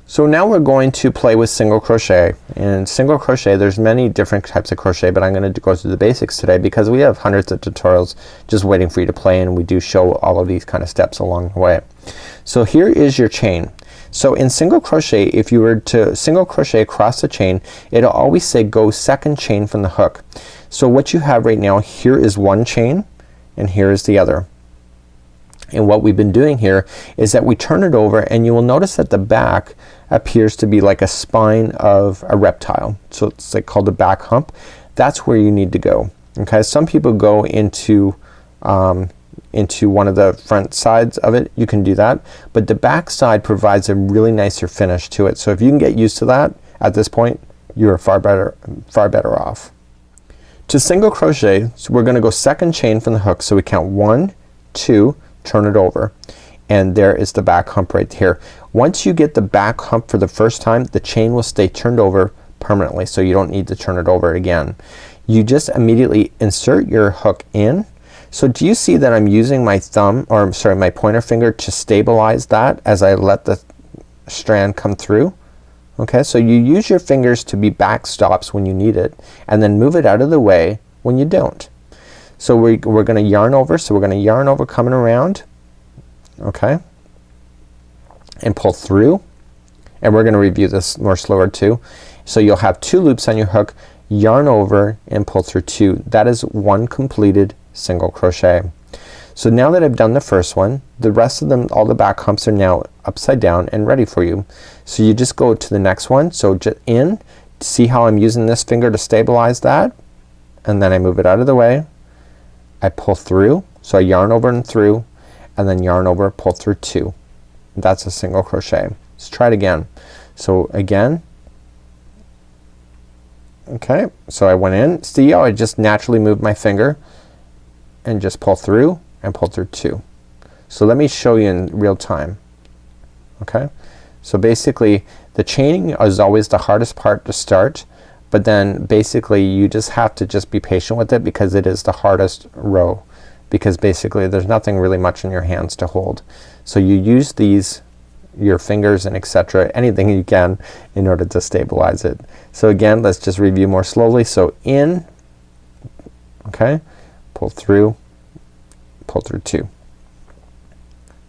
So now we're going to play with single crochet, and single crochet, there's many different types of crochet, but I'm gonna go through the basics today because we have hundreds of tutorials just waiting for you to play, and we do show all of these kind of steps along the way. So here is your chain. So in single crochet, if you were to single crochet across the chain, it'll always say go second chain from the hook. So what you have right now, here is one chain and here is the other. And what we've been doing here is that we turn it over, and you will notice that the back appears to be like a spine of a reptile. So it's like called a back hump. That's where you need to go. Okay, some people go into one of the front sides of it. You can do that, but the back side provides a really nicer finish to it. So if you can get used to that at this point, you're far better off. To single crochet, so we're gonna go second chain from the hook. So we count 1, 2, turn it over, and there is the back hump right here. Once you get the back hump for the first time, the chain will stay turned over permanently, so you don't need to turn it over again. You just immediately insert your hook in. So do you see that I'm using my thumb, or I'm sorry, my pointer finger to stabilize that as I let the strand come through? Okay, so you use your fingers to be backstops when you need it, and then move it out of the way when you don't. So we're gonna yarn over, so we're gonna yarn over coming around, okay, and pull through, and we're gonna review this more slower too. So you'll have 2 loops on your hook, yarn over and pull through 2. That is one completed single crochet. So now that I've done the first one, the rest of them, all the back humps are now upside down and ready for you. So you just go to the next one. So just in, see how I'm using this finger to stabilize that, and then I move it out of the way. I pull through, so I yarn over and through, and then yarn over, pull through 2. That's a single crochet. Let's try it again. So again, okay, so I went in, see how I just naturally moved my finger and just pull through and pull through 2. So let me show you in real time. Okay, so basically the chaining is always the hardest part to start, but then basically you just have to just be patient with it because it is the hardest row, because basically there's nothing really much in your hands to hold. So you use these, your fingers and etc., anything you can in order to stabilize it. So again, let's just review more slowly. So in, okay, pull through 2.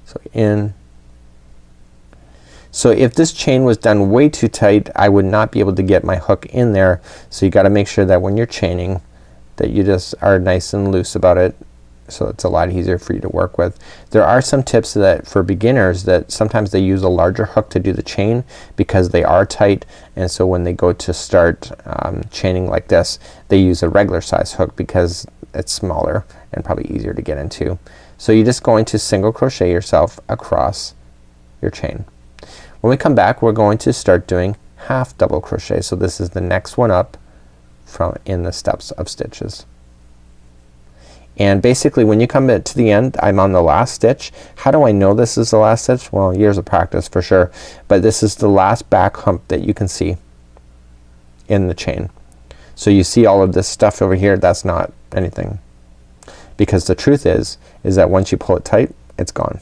So in. So if this chain was done way too tight, I would not be able to get my hook in there. So you gotta make sure that when you're chaining that you just are nice and loose about it, so it's a lot easier for you to work with. There are some tips that for beginners that sometimes they use a larger hook to do the chain because they are tight, and so when they go to start chaining like this, they use a regular size hook because it's smaller and probably easier to get into. So you're just going to single crochet yourself across your chain. When we come back, we're going to start doing half double crochet. So this is the next one up from in the steps of stitches. And basically when you come to the end, I'm on the last stitch. How do I know this is the last stitch? Well, years of practice for sure, but this is the last back hump that you can see in the chain. So you see all of this stuff over here, that's not anything, because the truth is that once you pull it tight, it's gone.